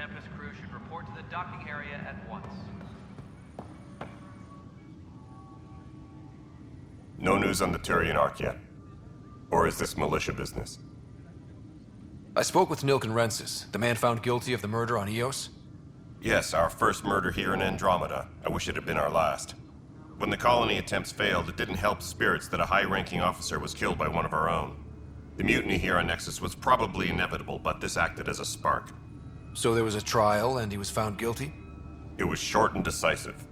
Tempest crew should report to the docking area at once. No news on the Turian Ark yet? Or is this militia business? I spoke with Nilk and Rensis, the man found guilty of the murder on Eos. Yes, our first murder here in Andromeda. I wish it had been our last. When the colony attempts failed, it didn't help spirits that a high-ranking officer was killed by one of our own. The mutiny here on Nexus was probably inevitable, but this acted as a spark. So there was a trial and he was found guilty? It was short and decisive.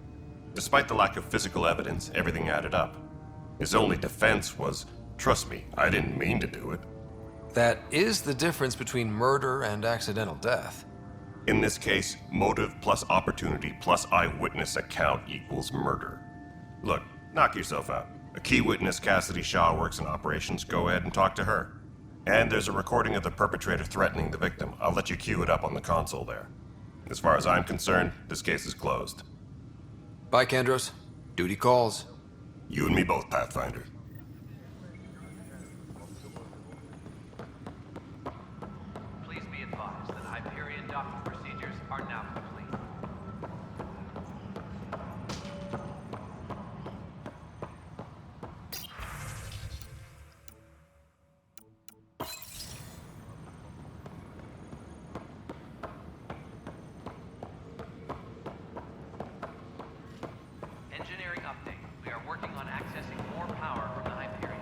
Despite the lack of physical evidence, everything added up. His only defense was, "Trust me, I didn't mean to do it." That is the difference between murder and accidental death. In this case, motive plus opportunity plus eyewitness account equals murder. Look, knock yourself out. A key witness, Cassidy Shaw, works in operations. Go ahead and talk to her. And there's a recording of the perpetrator threatening the victim. I'll let you cue it up on the console there. As far as I'm concerned, this case is closed. Bye, Kandros. Duty calls. You and me both, Pathfinder. Please be advised that Hyperion docking procedures are now complete. Engineering update. We are working on accessing more power from the Hyperion.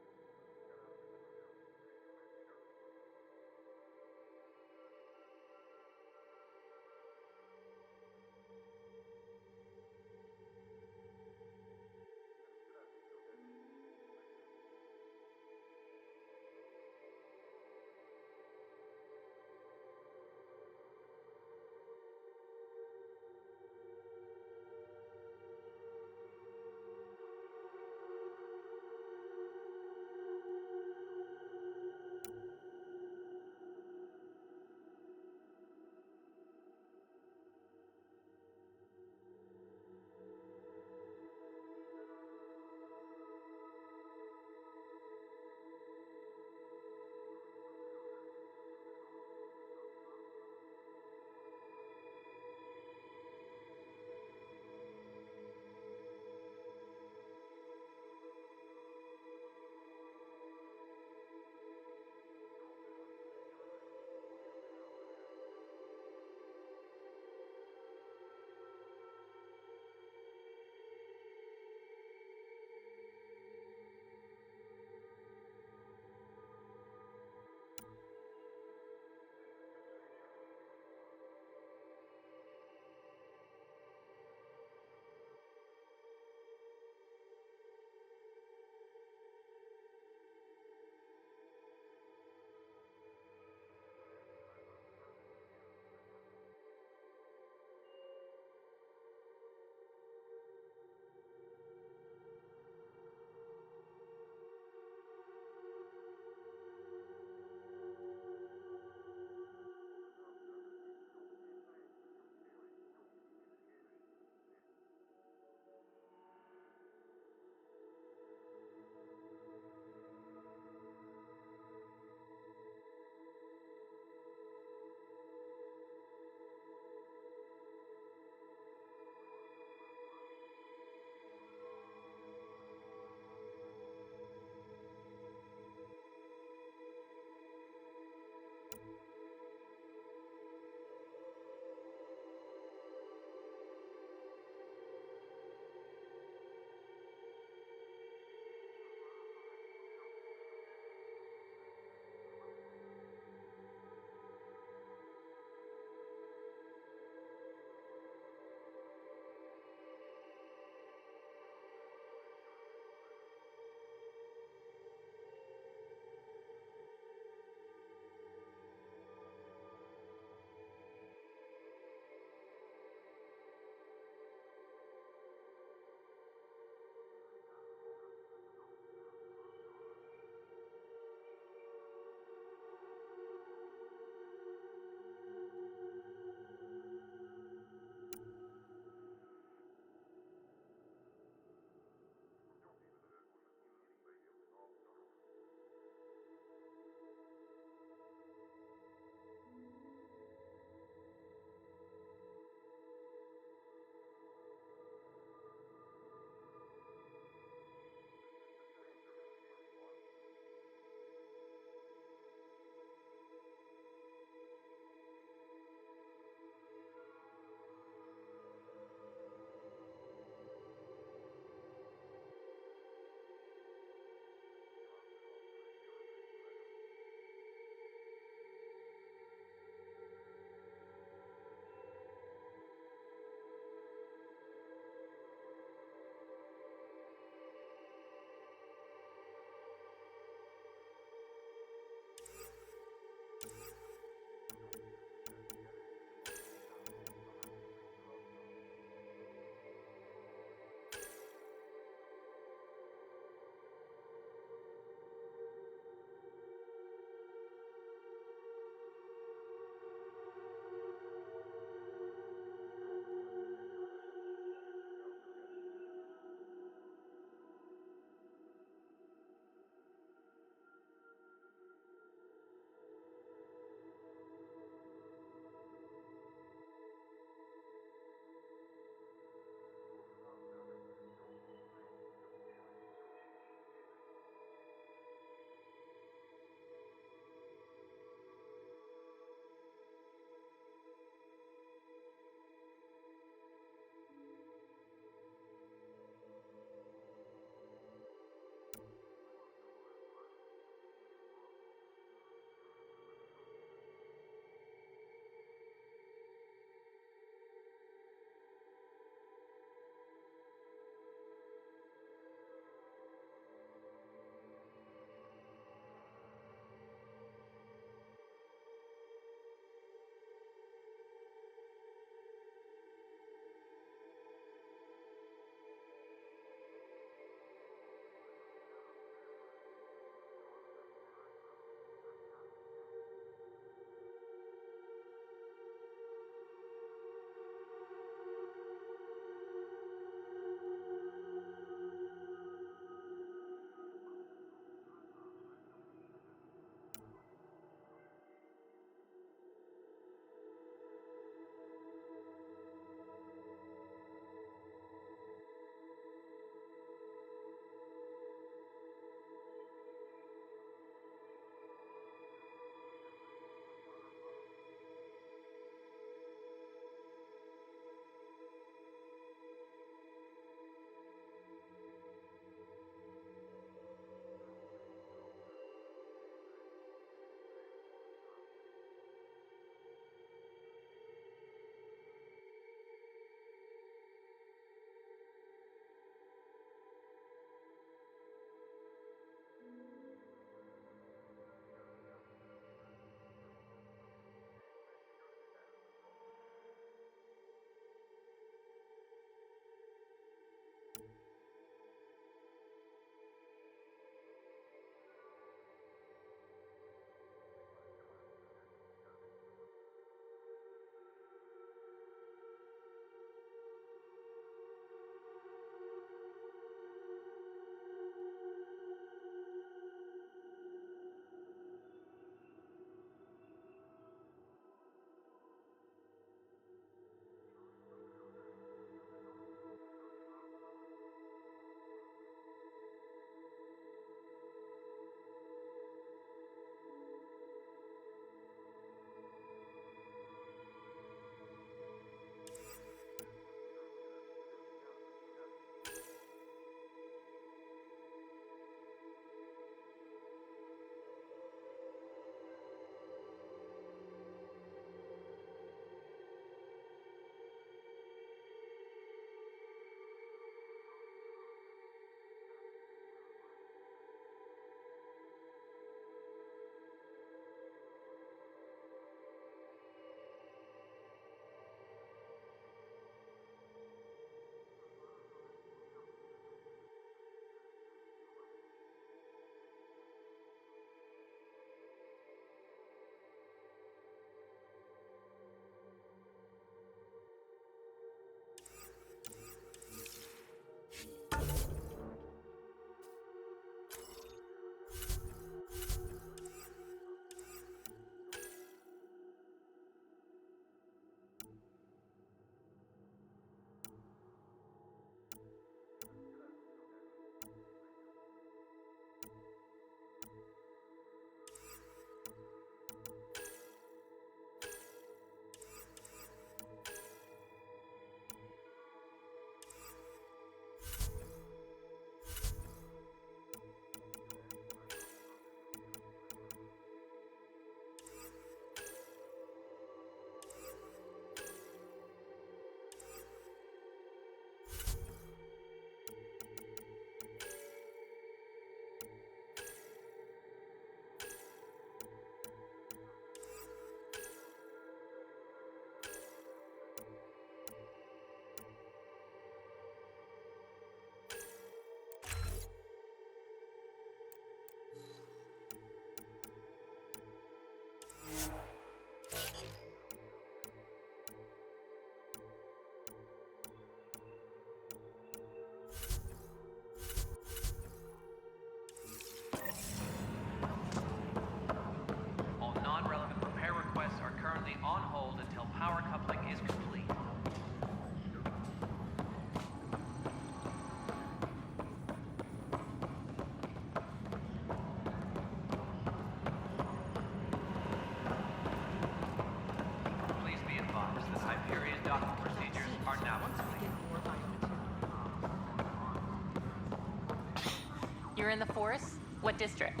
You're in the forest? What district?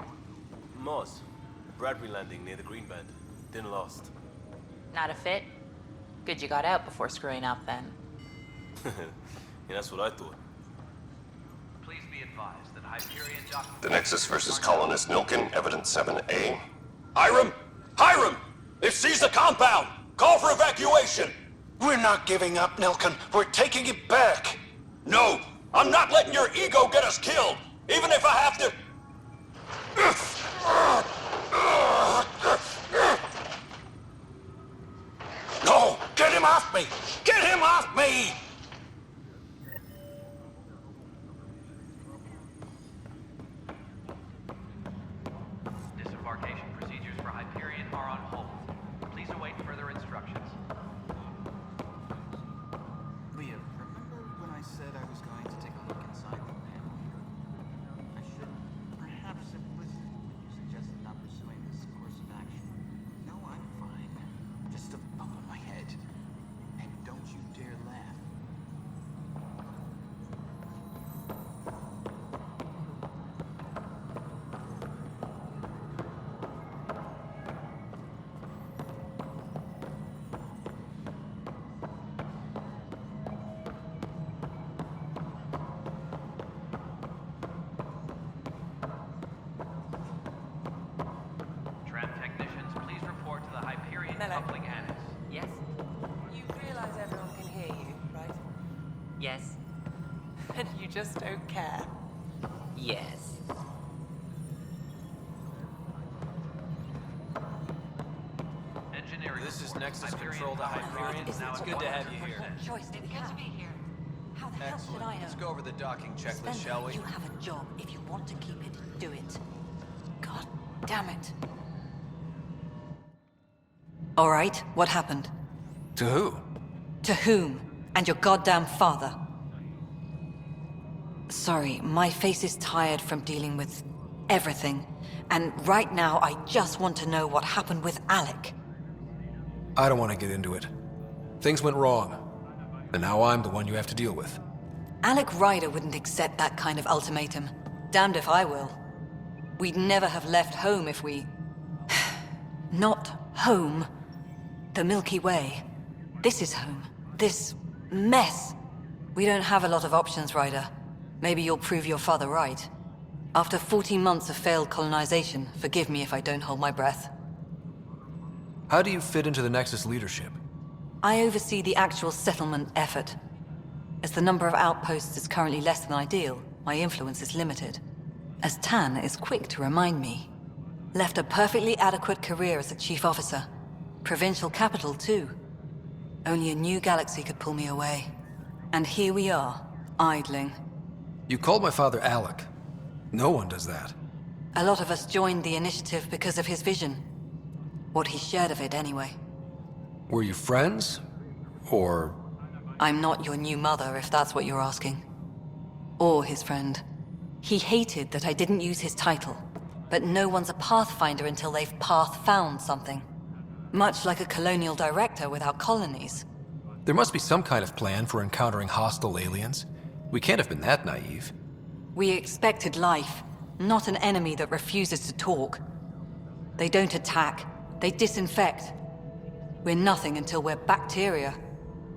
Moss. Bradbury Landing near the Green Band. Didn't lost. Not a fit? Good you got out before screwing up then. Yeah, that's what I thought. Please be advised that Hyperion documents... The Nexus versus Colonist Nilkin, Evidence 7A. Hiram! Hiram! They've seized the compound! Call for evacuation! We're not giving up, Nilkin. We're taking it back. No! I'm not letting your ego get us killed! Even if I have to... No! Get him off me! Get him off me! Disembarkation procedures for Hyperion are on hold. Please await further instructions. Leah, remember when I said I was going to take a look inside the panel here? I should perhaps implicitly suggested not pursuing this course of action. No, I'm fine. Just a bump on my head. And don't you dare laugh. Tram technicians, please report to the Hyperion coupling annex. Yes? You realize everyone can hear you, right? Yes. And you just don't care. Yes. Engineering This is report. Nexus Control to Hyperion. Is now It's good to have you here. Choice, it's good to be here. How the hell should I know? Let's go over the docking checklist, Spencer, shall we? you have a job. If you want to keep it, do it. God damn it. All right, what happened? To who? To whom? And your goddamn father. Sorry, my face is tired from dealing with everything. And right now, I just want to know what happened with Alec. I don't want to get into it. Things went wrong. And now I'm the one you have to deal with. Alec Ryder wouldn't accept that kind of ultimatum. Damned if I will. We'd never have left home if we... Not home. The Milky Way. This is home. This mess. We don't have a lot of options, Ryder. Maybe you'll prove your father right. After 14 months of failed colonization, forgive me if I don't hold my breath. How do you fit into the Nexus leadership? I oversee the actual settlement effort. As the number of outposts is currently less than ideal, my influence is limited. As Tan is quick to remind me. Left a perfectly adequate career as a chief officer. Provincial capital, too. Only a new galaxy could pull me away. And here we are, idling. You called my father Alec. No one does that. A lot of us joined the initiative because of his vision. What he shared of it, anyway. Were you friends? Or... I'm not your new mother, if that's what you're asking. Or his friend. He hated that I didn't use his title. But no one's a Pathfinder until they've path-found something. Much like a colonial director without colonies. There must be some kind of plan for encountering hostile aliens. We can't have been that naive. We expected life, not an enemy that refuses to talk. They don't attack, they disinfect. We're nothing until we're bacteria.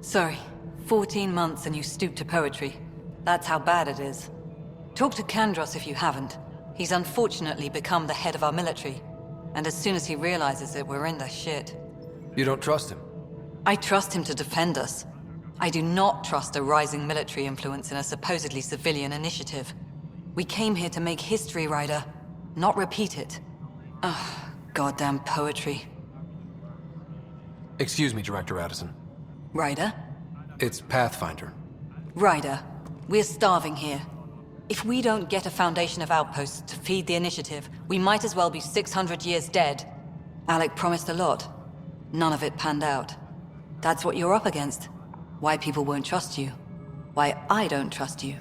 Sorry, 14 months and you stoop to poetry. That's how bad it is. Talk to Kandros if you haven't. He's unfortunately become the head of our military. And as soon as he realizes it, we're in the shit. You don't trust him? I trust him to defend us. I do not trust a rising military influence in a supposedly civilian initiative. We came here to make history, Ryder, not repeat it. Ugh, goddamn poetry. Excuse me, Director Addison. Ryder? It's Pathfinder. Ryder, we're starving here. If we don't get a foundation of outposts to feed the initiative, we might as well be 600 years dead. Alec promised a lot. None of it panned out. That's what you're up against. Why people won't trust you. Why I don't trust you.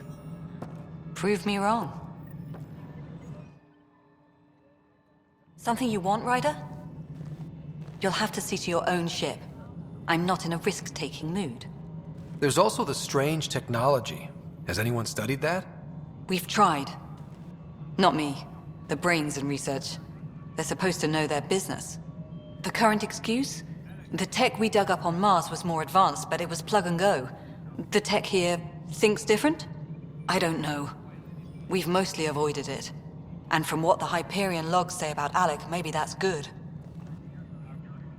Prove me wrong. Something you want, Ryder? You'll have to see to your own ship. I'm not in a risk-taking mood. There's also the strange technology. Has anyone studied that? We've tried. Not me. The brains in research. They're supposed to know their business. The current excuse? The tech we dug up on Mars was more advanced, but it was plug and go. The tech here thinks different? I don't know. We've mostly avoided it. And from what the Hyperion logs say about Alec, maybe that's good.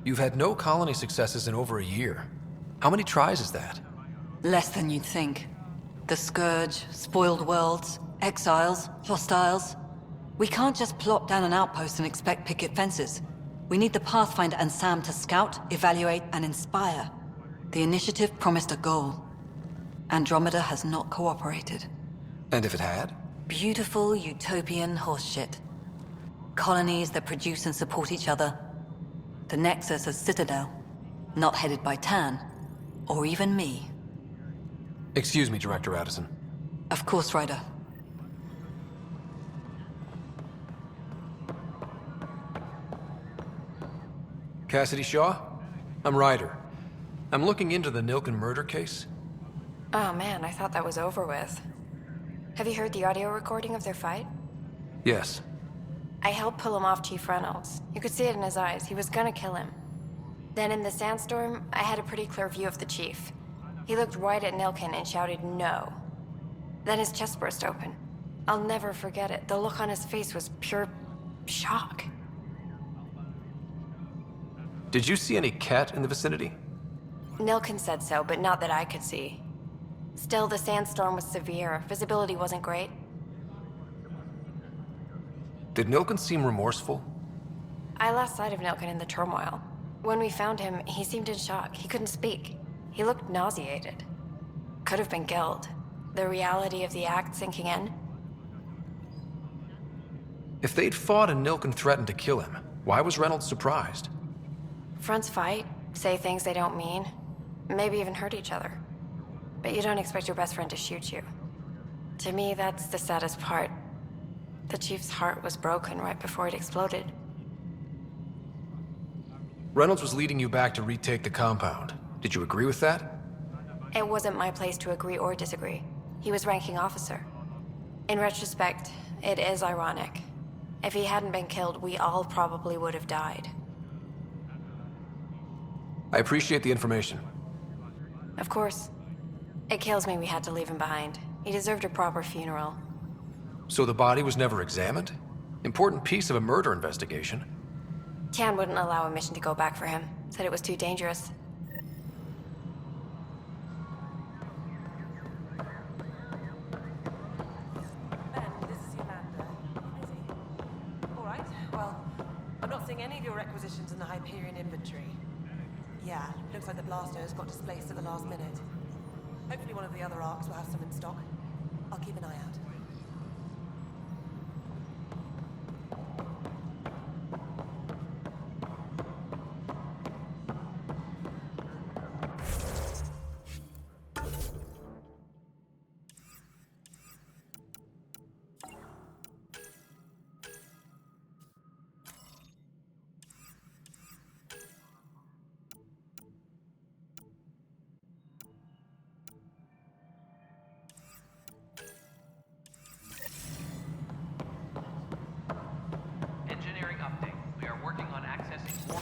You've had no colony successes in over a year. How many tries is that? Less than you'd think. The Scourge, spoiled worlds, exiles, hostiles. We can't just plop down an outpost and expect picket fences. We need the Pathfinder and Sam to scout, evaluate, and inspire. The initiative promised a goal. Andromeda has not cooperated. And if it had? Beautiful utopian horseshit. Colonies that produce and support each other. The Nexus as Citadel. Not headed by Tan. Or even me. Excuse me, Director Addison. Of course, Ryder. Cassidy Shaw? I'm Ryder. I'm looking into the Nilken murder case. Oh man, I thought that was over with. Have you heard the audio recording of their fight? Yes. I helped pull him off Chief Reynolds. You could see it in his eyes. He was gonna kill him. Then in the sandstorm, I had a pretty clear view of the Chief. He looked right at Nilken and shouted no. Then his chest burst open. I'll never forget it. The look on his face was pure shock. Did you see any cat in the vicinity? Nilken said so, but not that I could see. Still, the sandstorm was severe. Visibility wasn't great. Did Nilken seem remorseful? I lost sight of Nilken in the turmoil. When we found him, he seemed in shock. He couldn't speak. He looked nauseated. Could have been guilt. The reality of the act sinking in. If they'd fought and Nilken threatened to kill him, why was Reynolds surprised? Fronts fight, say things they don't mean, maybe even hurt each other. But you don't expect your best friend to shoot you. To me, that's the saddest part. The Chief's heart was broken right before it exploded. Reynolds was leading you back to retake the compound. Did you agree with that? It wasn't my place to agree or disagree. He was ranking officer. In retrospect, it is ironic. If he hadn't been killed, we all probably would have died. I appreciate the information. Of course. It kills me we had to leave him behind. He deserved a proper funeral. So the body was never examined? Important piece of a murder investigation. Tian wouldn't allow a mission to go back for him. Said it was too dangerous. Alright, well, I'm not seeing any of your requisitions in the Hyperion inventory. Yeah, looks like the blasters got displaced at the last minute. Hopefully one of the other arcs will have some in stock. I'll keep an eye out. Engineering update. We are working on accessing more.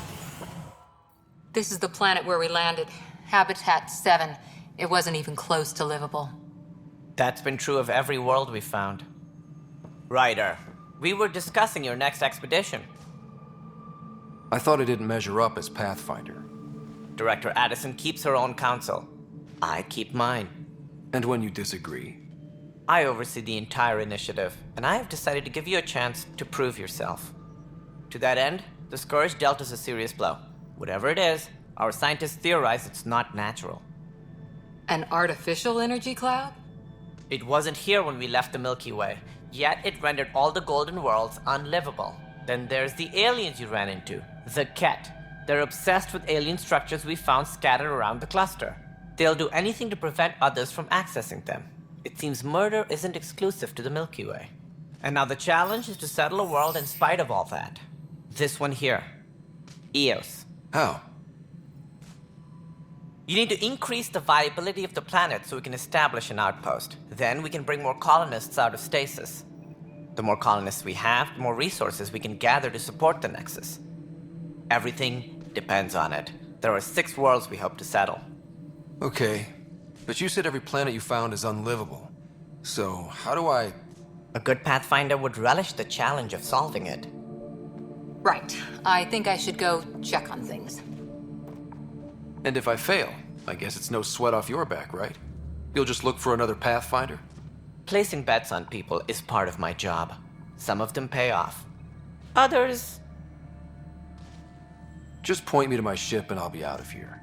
This is the planet where we landed. Habitat 7. It wasn't even close to livable. That's been true of every world we've found. Ryder, we were discussing your next expedition. I thought I didn't measure up as Pathfinder. Director Addison keeps her own counsel. I keep mine. And when you disagree? I oversee the entire initiative, and I have decided to give you a chance to prove yourself. To that end, the Scourge dealt us a serious blow. Whatever it is, our scientists theorize it's not natural. An artificial energy cloud? It wasn't here when we left the Milky Way, yet it rendered all the golden worlds unlivable. Then there's the aliens you ran into, the Ket. They're obsessed with alien structures we found scattered around the cluster. They'll do anything to prevent others from accessing them. It seems murder isn't exclusive to the Milky Way. And now the challenge is to settle a world in spite of all that. This one here. Eos. How? You need to increase the viability of the planet so we can establish an outpost. Then we can bring more colonists out of stasis. The more colonists we have, the more resources we can gather to support the Nexus. Everything depends on it. There are 6 worlds we hope to settle. Okay, but you said every planet you found is unlivable. So, how do I... A good Pathfinder would relish the challenge of solving it. Right. I think I should go check on things. And if I fail, I guess it's no sweat off your back, right? You'll just look for another Pathfinder? Placing bets on people is part of my job. Some of them pay off. Others... Just point me to my ship and I'll be out of here.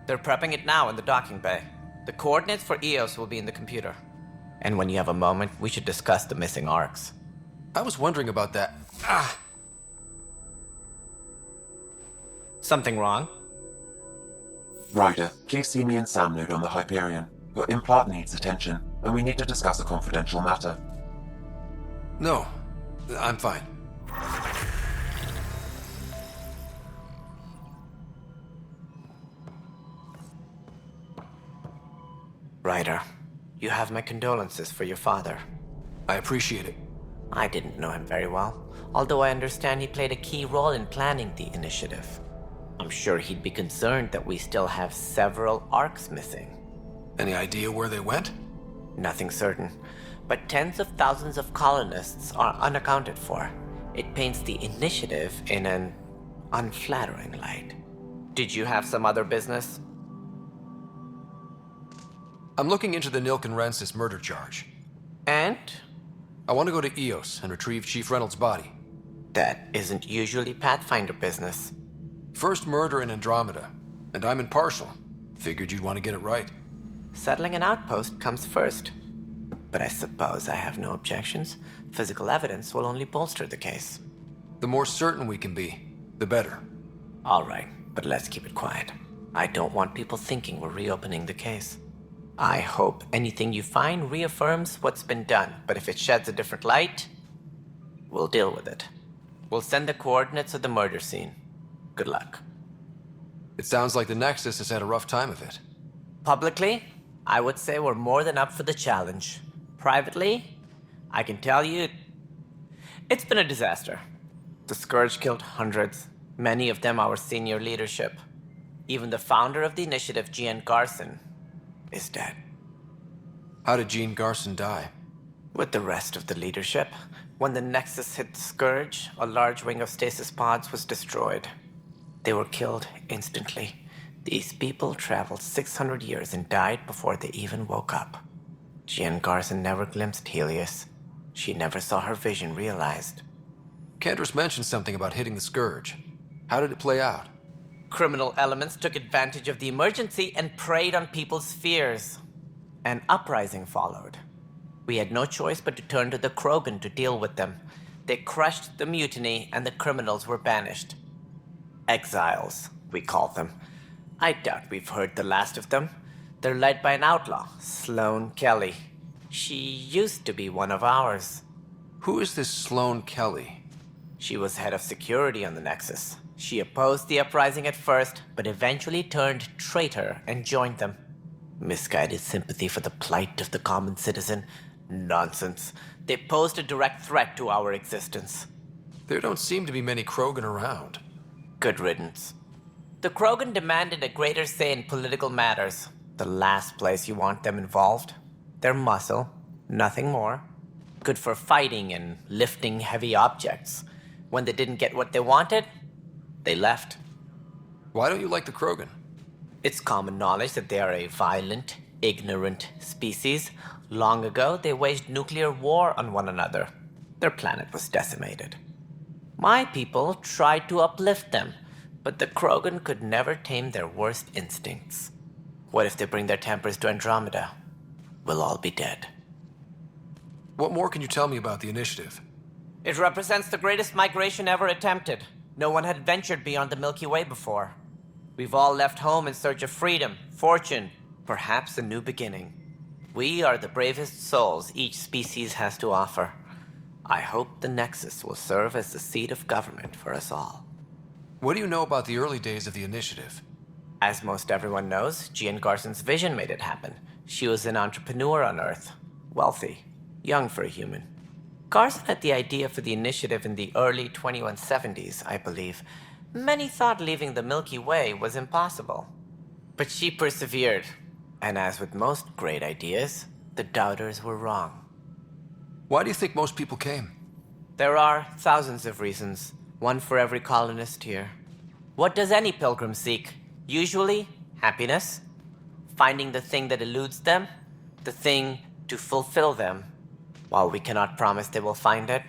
They're prepping it now in the docking bay. The coordinates for EOS will be in the computer. And when you have a moment, we should discuss the missing arcs. I was wondering about that. Something wrong? Ryder, please see me and Sam Node on the Hyperion. Your implant needs attention, and we need to discuss a confidential matter. No, I'm fine. Ryder, you have my condolences for your father. I appreciate it. I didn't know him very well, although I understand he played a key role in planning the initiative. I'm sure he'd be concerned that we still have several arcs missing. Any idea where they went? Nothing certain, but tens of thousands of colonists are unaccounted for. It paints the initiative in an unflattering light. Did you have some other business? I'm looking into the Nilk and Rensis murder charge. And? I want to go to EOS and retrieve Chief Reynolds' body. That isn't usually Pathfinder business. First murder in Andromeda, and I'm impartial. Figured you'd want to get it right. Settling an outpost comes first. But I suppose I have no objections. Physical evidence will only bolster the case. The more certain we can be, the better. All right, but let's keep it quiet. I don't want people thinking we're reopening the case. I hope anything you find reaffirms what's been done, but if it sheds a different light, we'll deal with it. We'll send the coordinates of the murder scene. Good luck. It sounds like the Nexus has had a rough time of it. Publicly, I would say we're more than up for the challenge. Privately, I can tell you, it's been a disaster. The Scourge killed hundreds, many of them our senior leadership. Even the founder of the initiative, Gian Garson, is dead. How did Jean Garson die? With the rest of the leadership. When the Nexus hit the Scourge, a large wing of stasis pods was destroyed. They were killed instantly. These people traveled 600 years and died before they even woke up. Jean Garson never glimpsed Helios. She never saw her vision realized. Candra's mentioned something about hitting the Scourge. How did it play out? Criminal elements took advantage of the emergency and preyed on people's fears. An uprising followed. We had no choice but to turn to the Krogan to deal with them. They crushed the mutiny and the criminals were banished. Exiles, we call them. I doubt we've heard the last of them. They're led by an outlaw, Sloane Kelly. She used to be one of ours. Who is this Sloane Kelly? She was head of security on the Nexus. She opposed the uprising at first, but eventually turned traitor and joined them. Misguided sympathy for the plight of the common citizen? Nonsense. They posed a direct threat to our existence. There don't seem to be many Krogan around. Good riddance. The Krogan demanded a greater say in political matters. The last place you want them involved. They're muscle, nothing more. Good for fighting and lifting heavy objects. When they didn't get what they wanted, they left. Why don't you like the Krogan? It's common knowledge that they are a violent, ignorant species. Long ago, they waged nuclear war on one another. Their planet was decimated. My people tried to uplift them, but the Krogan could never tame their worst instincts. What if they bring their tempers to Andromeda? We'll all be dead. What more can you tell me about the initiative? It represents the greatest migration ever attempted. No one had ventured beyond the Milky Way before. We've all left home in search of freedom, fortune, perhaps a new beginning. We are the bravest souls each species has to offer. I hope the Nexus will serve as the seat of government for us all. What do you know about the early days of the initiative? As most everyone knows, Jean Garson's vision made it happen. She was an entrepreneur on Earth. Wealthy. Young for a human. Garson had the idea for the initiative in the early 2170s, I believe. Many thought leaving the Milky Way was impossible. But she persevered. And as with most great ideas, the doubters were wrong. Why do you think most people came? There are thousands of reasons, one for every colonist here. What does any pilgrim seek? Usually, happiness. Finding the thing that eludes them, the thing to fulfill them. While we cannot promise they will find it,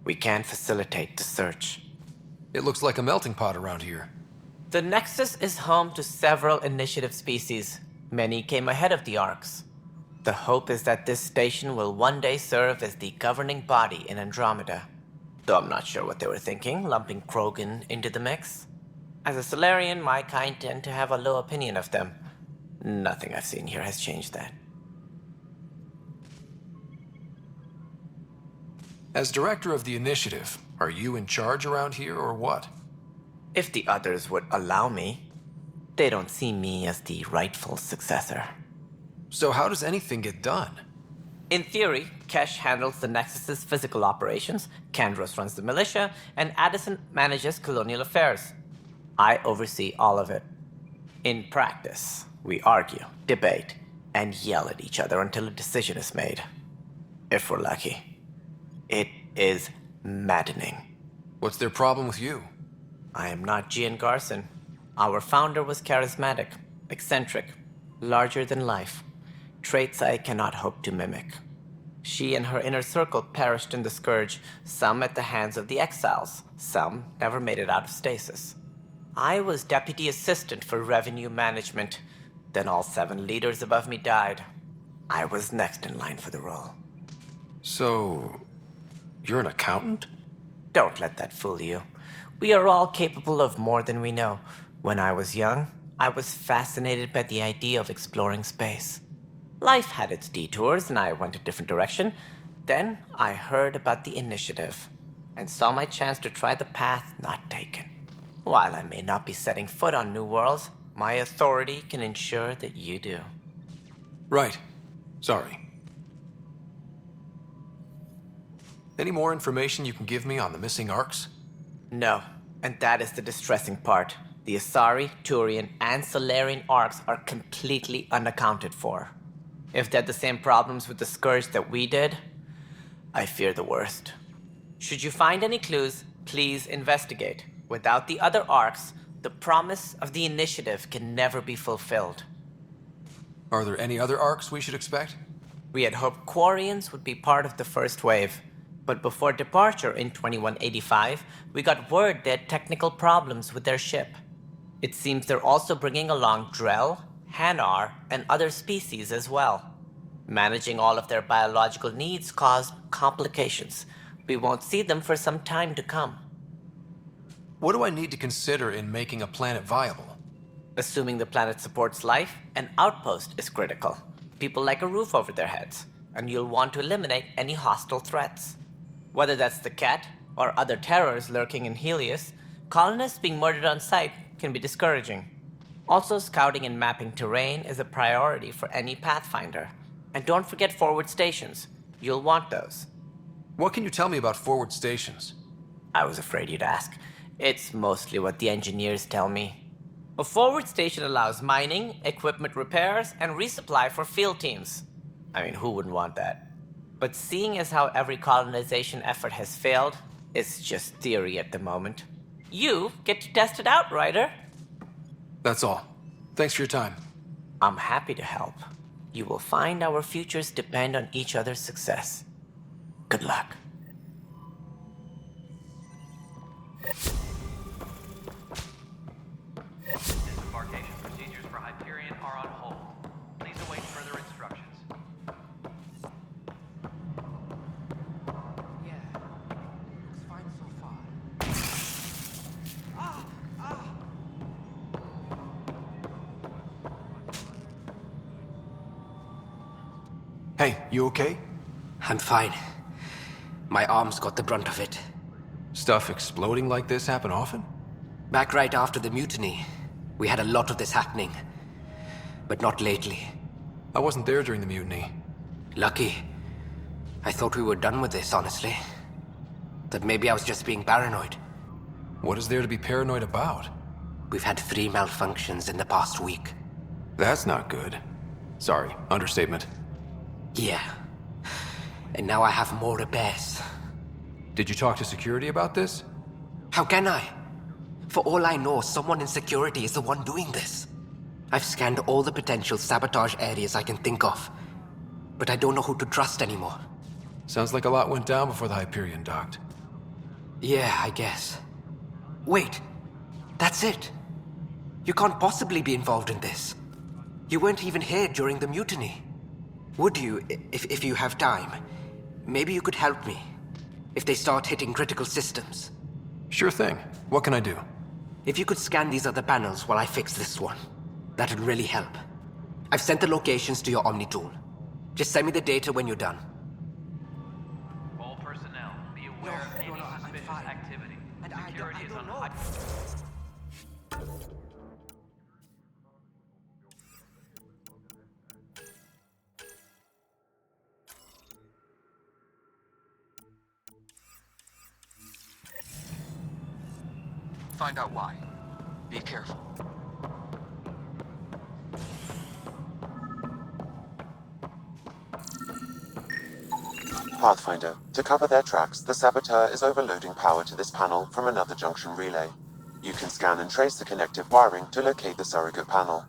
we can facilitate the search. It looks like a melting pot around here. The Nexus is home to several initiative species. Many came ahead of the Arks. The hope is that this station will one day serve as the governing body in Andromeda. Though I'm not sure what they were thinking, lumping Krogan into the mix. As a Solarian, my kind tend to have a low opinion of them. Nothing I've seen here has changed that. As director of the initiative, are you in charge around here or what? If the others would allow me, they don't see me as the rightful successor. So how does anything get done? In theory, Kesh handles the Nexus's physical operations, Kandros runs the militia, and Addison manages colonial affairs. I oversee all of it. In practice, we argue, debate, and yell at each other until a decision is made. If we're lucky. It is maddening. What's their problem with you? I am not Gian Garson. Our founder was charismatic, eccentric, larger than life. Traits I cannot hope to mimic. She and her inner circle perished in the Scourge, some at the hands of the Exiles, some never made it out of stasis. I was deputy assistant for revenue management. Then all 7 leaders above me died. I was next in line for the role. So, you're an accountant? Don't let that fool you. We are all capable of more than we know. When I was young, I was fascinated by the idea of exploring space. Life had its detours, and I went a different direction. Then I heard about the initiative, and saw my chance to try the path not taken. While I may not be setting foot on new worlds, my authority can ensure that you do. Right. Sorry. Any more information you can give me on the missing Arks? No, and that is the distressing part. The Asari, Turian, and Solarian Arks are completely unaccounted for. If they had the same problems with the Scourge that we did, I fear the worst. Should you find any clues, please investigate. Without the other Arks, the promise of the initiative can never be fulfilled. Are there any other Arks we should expect? We had hoped Quarians would be part of the first wave. But before departure in 2185, we got word they had technical problems with their ship. It seems they're also bringing along Drell, Hanar, and other species as well. Managing all of their biological needs caused complications. We won't see them for some time to come. What do I need to consider in making a planet viable? Assuming the planet supports life, an outpost is critical. People like a roof over their heads, and you'll want to eliminate any hostile threats. Whether that's the Cat or other terrors lurking in Helios, colonists being murdered on sight can be discouraging. Also, scouting and mapping terrain is a priority for any Pathfinder. And don't forget forward stations. You'll want those. What can you tell me about forward stations? I was afraid you'd ask. It's mostly what the engineers tell me. A forward station allows mining, equipment repairs, and resupply for field teams. I mean, who wouldn't want that? But seeing as how every colonization effort has failed, it's just theory at the moment. You get to test it out, Ryder. That's all. Thanks for your time. I'm happy to help. You will find our futures depend on each other's success. Good luck. Disembarkation procedures for Hyperion are on hold. Please await further instructions. Looks fine so far. Hey, you okay? I'm fine. My arms got the brunt of it. Stuff exploding like this happen often? Back right after the mutiny, we had a lot of this happening. But not lately. I wasn't there during the mutiny. Lucky. I thought we were done with this, honestly. That maybe I was just being paranoid. What is there to be paranoid about? We've had 3 malfunctions in the past week. That's not good. Sorry, understatement. Yeah. And now I have more repairs. Did you talk to security about this? How can I? For all I know, someone in security is the one doing this. I've scanned all the potential sabotage areas I can think of, but I don't know who to trust anymore. Sounds like a lot went down before the Hyperion docked. Yeah, I guess. Wait, that's it. You can't possibly be involved in this. You weren't even here during the mutiny. Would you, if you have time? Maybe you could help me. If they start hitting critical systems. Sure thing. What can I do? If you could scan these other panels while I fix this one, that'd really help. I've sent the locations to your Omni tool. Just send me the data when you're done. All personnel, be aware of any suspicious activity. Security is on high. Find out why. Be careful. Pathfinder, to cover their tracks, the saboteur is overloading power to this panel from another junction relay. You can scan and trace the connective wiring to locate the surrogate panel.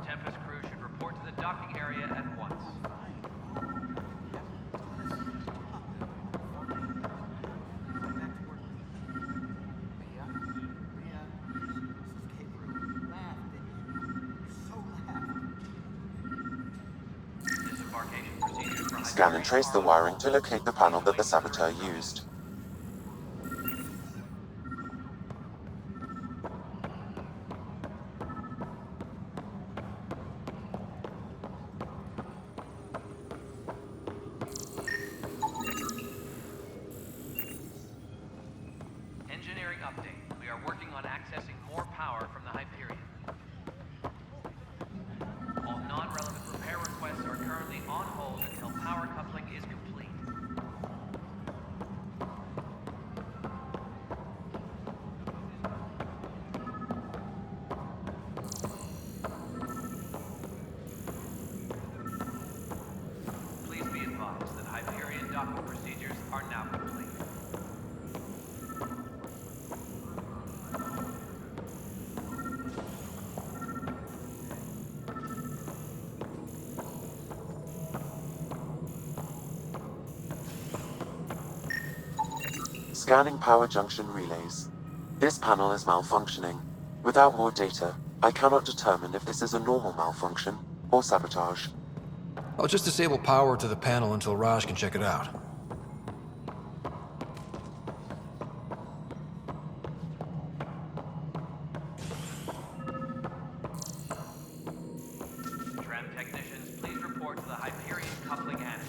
Tempest crew should report to the docking area at once. Disembarkation procedures for Scan and trace the wiring to locate the panel that the saboteur used. Engineering update. We are working on accessing more power from the Hyperion. All non-relevant repair requests are currently on hold until power coupling is complete. Please be advised that Hyperion docking procedures are now complete. Scanning power junction relays. This panel is malfunctioning. Without more data, I cannot determine if this is a normal malfunction or sabotage. I'll just disable power to the panel until Raj can check it out. Tram technicians, please report to the Hyperion coupling annex.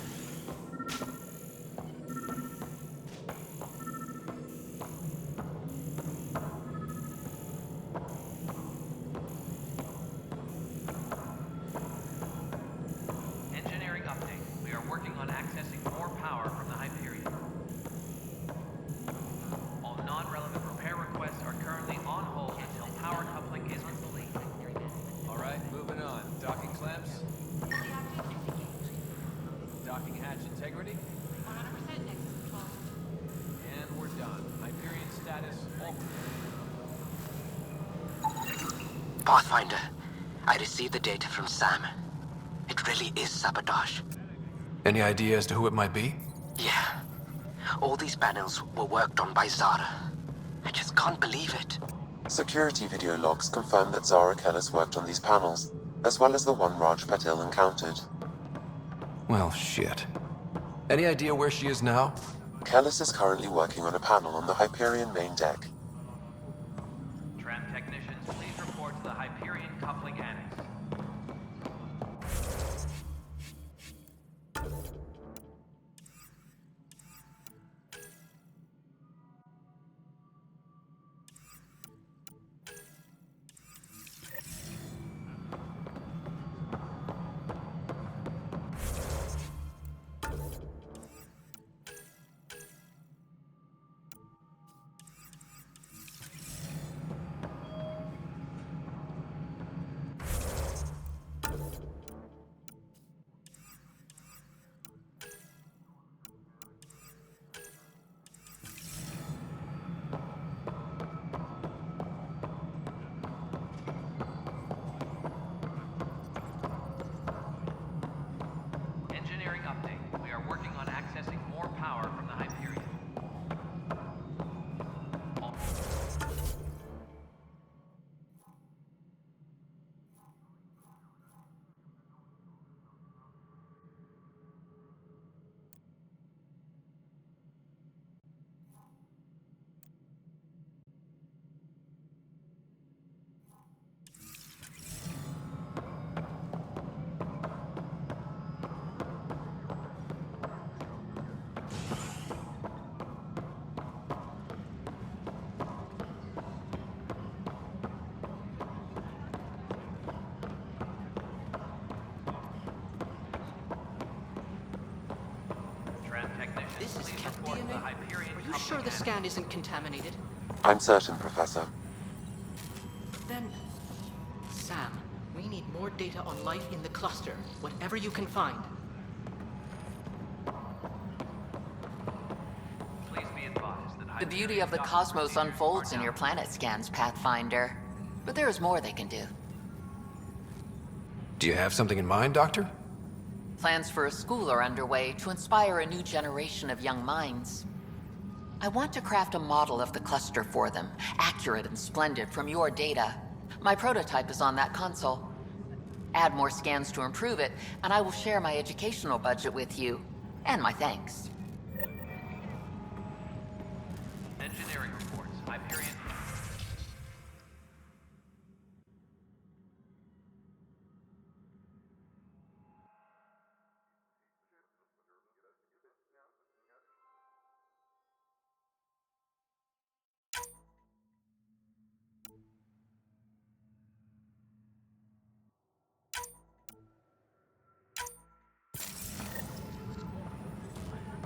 Engineering update. We are working on accessing more power from the Hyperion. All non-relevant repair requests are currently on hold until power coupling is complete. All right, moving on. Docking clamps. Docking hatch integrity. 100% Nexus control. And we're done. Hyperion status all clear. Pathfinder, I received the data from Sam. It really is sabotage. Any idea as to who it might be? Yeah. All these panels were worked on by Zara. I just can't believe it. Security video logs confirm that Zara Kellis worked on these panels, as well as the one Raj Patil encountered. Well, shit. Any idea where she is now? Kellis is currently working on a panel on the Hyperion main deck. Tram technicians, please report to the Hyperion coupling annex. the Hyperion Are you sure the scan isn't contaminated? I'm certain, Professor. Then, Sam, we need more data on life in the cluster, whatever you can find. Please be advised that The beauty of the cosmos unfolds in your planet scans, Pathfinder. But there is more they can do. Do you have something in mind, Doctor? Plans for a school are underway to inspire a new generation of young minds. I want to craft a model of the cluster for them, accurate and splendid from your data. My prototype is on that console. Add more scans to improve it, and I will share my educational budget with you, and my thanks. engineering reports. Hyperion.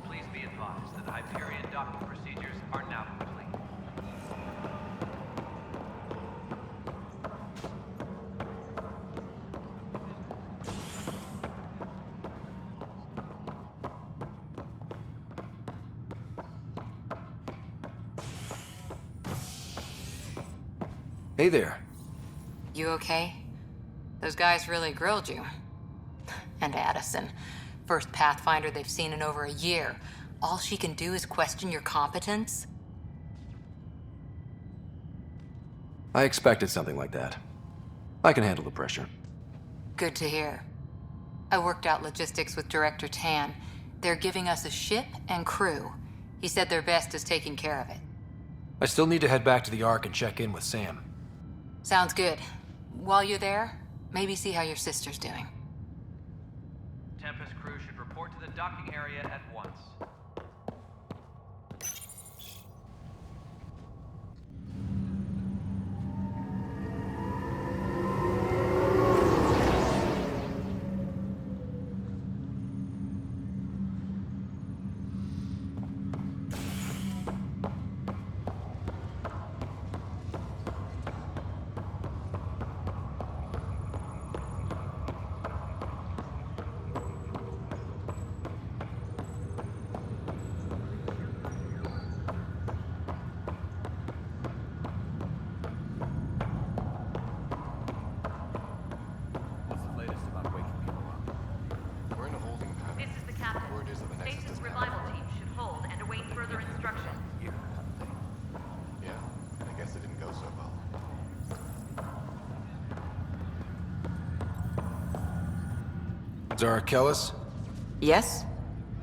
Please be advised that Hyperion docking procedures are now complete. Hey there. You okay? Those guys really grilled you. And Addison. First Pathfinder they've seen in over a year. All she can do is question your competence? I expected something like that. I can handle the pressure. Good to hear. I worked out logistics with Director Tan. They're giving us a ship and crew. He said their best is taking care of it. I still need to head back to the Ark and check in with Sam. Sounds good. While you're there, maybe see how your sister's doing. Tempest crew should report to the docking area at once. What's the latest about waking people up? We're in a holding pattern. This is the captain. Word is that the Nexus Station's doesn't revival have team should hold and await further instruction. Yeah, I guess it didn't go so well. Zara Kellis? Yes?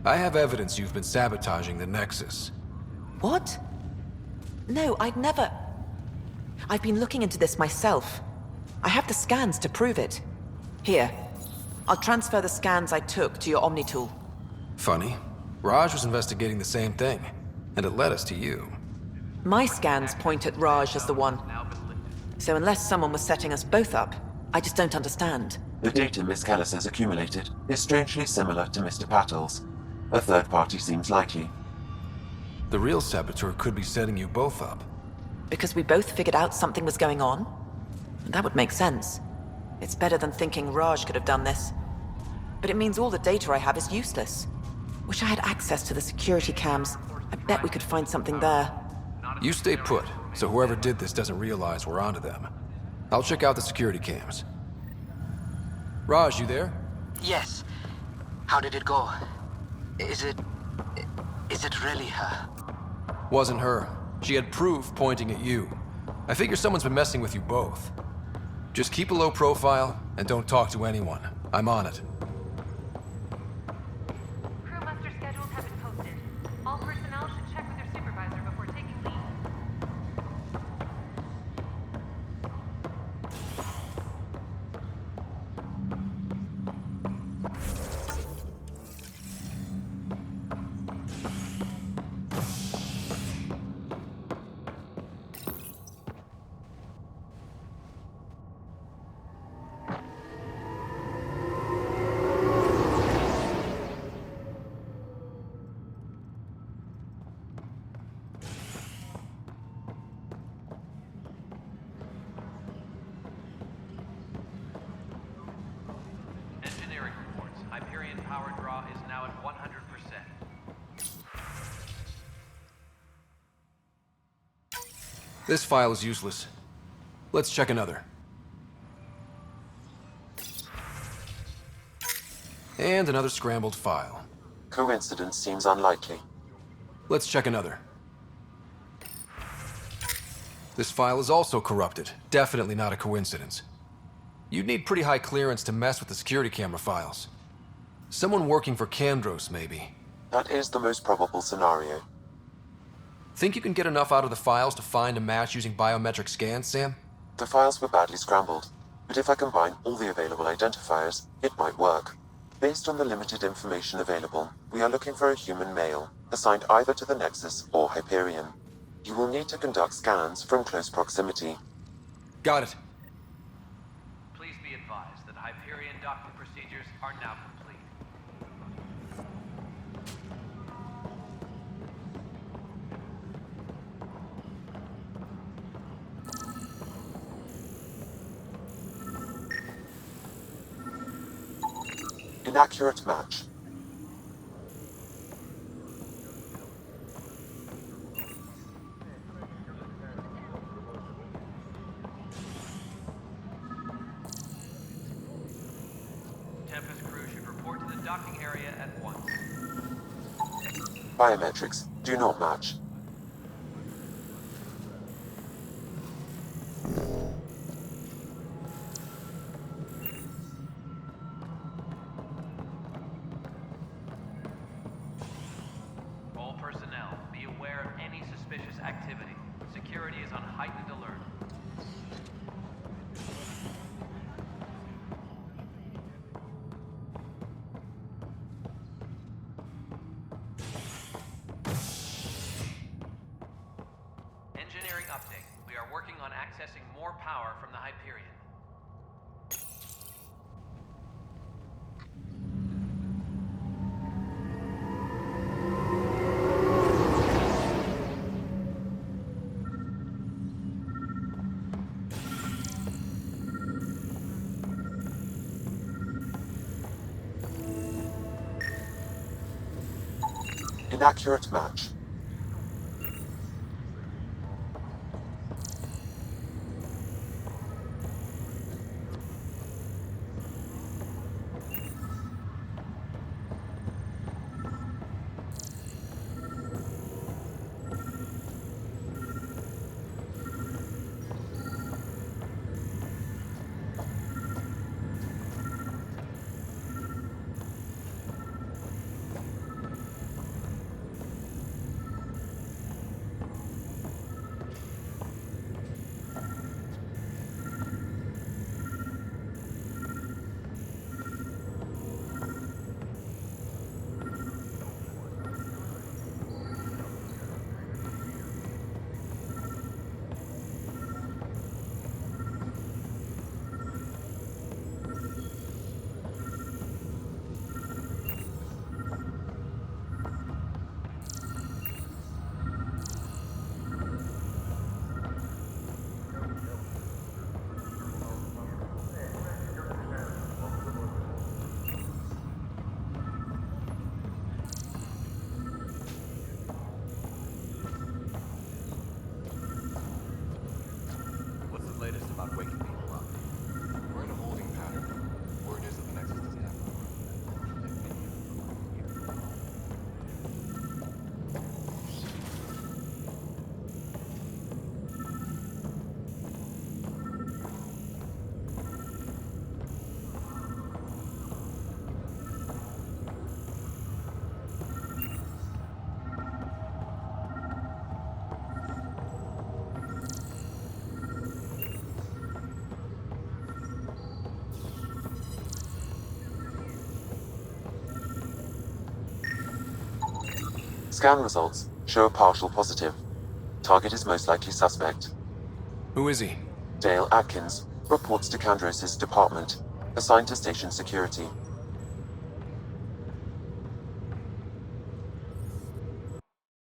I have evidence you've been sabotaging the Nexus. What? No, I'd never... I've been looking into this myself. I have the scans to prove it. Here. I'll transfer the scans I took to your Omni tool. Funny. Raj was investigating the same thing, and it led us to you. My scans point at Raj as the one. So unless someone was setting us both up, I just don't understand. The data Miss Kellis has accumulated is strangely similar to Mr. Pattle's. A third party seems likely. The real saboteur could be setting you both up. Because we both figured out something was going on? That would make sense. It's better than thinking Raj could have done this. But it means all the data I have is useless. Wish I had access to the security cams. I bet we could find something there. You stay put, so whoever did this doesn't realize we're onto them. I'll check out the security cams. Raj, you there? Yes. How did it go? Is it really her? Wasn't her. She had proof pointing at you. I figure someone's been messing with you both. Just keep a low profile and don't talk to anyone. I'm on it. Crew muster schedules have been posted. All personnel should check with their supervisor before taking leave. This file is useless. Let's check another. And another scrambled file. Coincidence seems unlikely. Let's check another. This file is also corrupted. Definitely not a coincidence. You'd need pretty high clearance to mess with the security camera files. Someone working for Kandros, maybe. That is the most probable scenario. Think you can get enough out of the files to find a match using biometric scans, Sam? The files were badly scrambled, but if I combine all the available identifiers, it might work. Based on the limited information available, we are looking for a human male, assigned either to the Nexus or Hyperion. You will need to conduct scans from close proximity. Got it. Please be advised that Hyperion docking procedures are now complete. Inaccurate match. Tempest crew should report to the docking area at once. Biometrics do not match. All personnel, be aware of any suspicious activity. Security is on heightened alert. Engineering update. We are working on accessing more power from the Hyperion. Inaccurate match. What's the latest about waking people up? We're in a holding pattern. Word is that the Nexus doesn't have Scan results show a partial positive. Target is most likely suspect. Who is he? Dale Atkins reports to Kandros' department, assigned to station security.